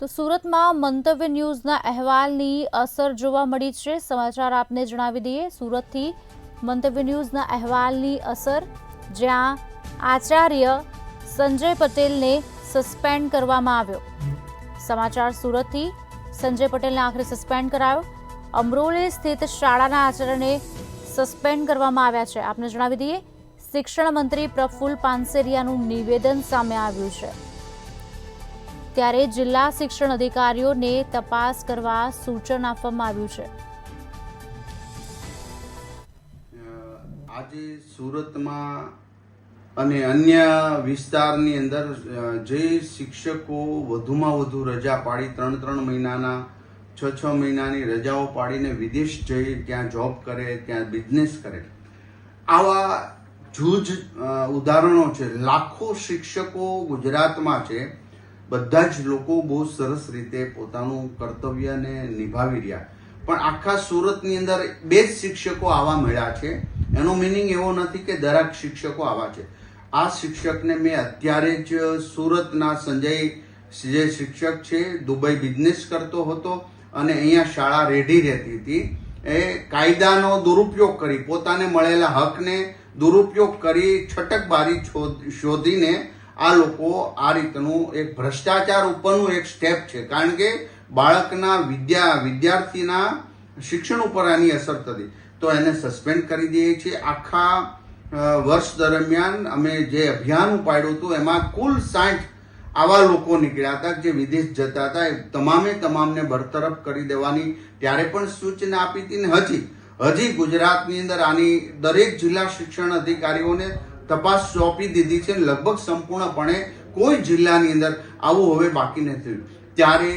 તો સુરતમાં મંતવ્ય ન્યૂઝના અહેવાલની અસર જોવા મળી છે। સમાચાર આપને જણાવી દઈએ, સુરતથી મંતવ્ય ન્યૂઝના અહેવાલની અસર, જ્યાં આચાર્ય સંજય પટેલને સસ્પેન્ડ કરવામાં આવ્યો। સમાચાર સુરતથી, સંજય પટેલને આખરે સસ્પેન્ડ કરાયો। અમરોલી સ્થિત શાળાના આચાર્યને સસ્પેન્ડ કરવામાં આવ્યા છે। આપને જણાવી દઈએ, શિક્ષણ મંત્રી પ્રફુલ્લ પાનસેરિયાનું નિવેદન સામે આવ્યું છે, ત્યારે જિલ્લા શિક્ષણ અધિકારીઓને તપાસ કરવા સૂચન આપવામાં આવ્યું છે। આજે સુરતમાં અને અન્ય વિસ્તારની અંદર જે શિક્ષકો વધુમાં વધુ રજા પાડી 3-3 મહિનાના 6-6 મહિનાની રજાઓ પાડીને વિદેશ જઈ ત્યાં જોબ કરે, ત્યાં બિઝનેસ કરે, આવા જૂજ ઉદાહરણો છે। લાખો શિક્ષકો ગુજરાતમાં છે। બધા જ લોકો બહુ સરસ રીતે પોતાનું કર્તવ્યને નિભાવી રહ્યા, પણ આખા સુરતની અંદર 2 જ શિક્ષકો આવા મળ્યા છે। એનો મિનિંગ એવો નથી કે દરેક શિક્ષકો આવા છે। આ શિક્ષકને મેં અત્યારે જ સુરતના સંજય જે શિક્ષક છે, દુબઈ બિઝનેસ કરતો હતો અને અહીંયા શાળા રેડી રહેતી હતી, એ કાયદાનો દુરુપયોગ કરી, પોતાને મળેલા હકને દુરુપયોગ કરી, છટકબારી શોધીને આ લોકો આ રીતનું એક ભ્રષ્ટાચાર ઉપરનું એક સ્ટેપ છે। કારણ કે બાળકના વિદ્યાર્થીના શિક્ષણ ઉપર આની અસર થતી, તો એને સસ્પેન્ડ કરી દઈએ છીએ। આખા વર્ષ દરમિયાન અમે જે અભિયાન ઉપાડ્યું હતું એમાં કુલ 60 આવા લોકો નીકળ્યા હતા જે વિદેશ જતા હતા। એ તમામને બરતરફ કરી દેવાની ત્યારે પણ સૂચના આપી હતી ને હજી ગુજરાતની અંદર આની દરેક જિલ્લા શિક્ષણ અધિકારીઓને તપાસ સોંપી દીધી છે। લગભગ સંપૂર્ણપણે કોઈ જિલ્લાની અંદર આવું હવે બાકી નથી। ત્યારે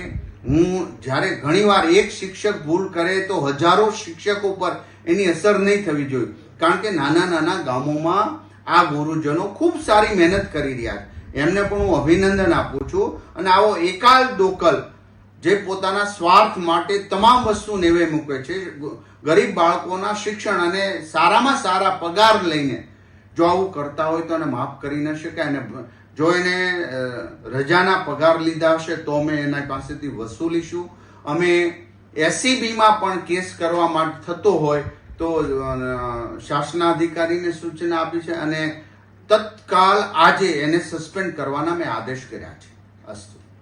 જ્યારે ઘણીવાર એક શિક્ષક ભૂલ કરે તો હજારો શિક્ષકો પર એની અસર નહીં થવી જોઈએ, કારણ કે નાના ગામોમાં આ ગુરુજનો ખૂબ સારી મહેનત કરી રહ્યા છે। એમને પણ હું અભિનંદન આપું છું। અને આવો એકાલ દોકલ જે પોતાના સ્વાર્થ માટે તમામ વસ્તુ નેવે મૂકે છે, ગરીબ બાળકોના શિક્ષણ અને સારામાં સારા પગાર લઈને જો આવું કરતા હોય તો એને માફ કરી ન શકાય। અને જો એને રજાના પગાર લીધા હશે તો અમે એના પાસેથી વસૂલીશું। અમે એસીબીમાં પણ કેસ કરવા માટે થતો હોય તો શાસનાધિકારીને સૂચના આપી છે અને તત્કાલ આજે એને સસ્પેન્ડ કરવાના મેં આદેશ કર્યા છે। અસ્તુ।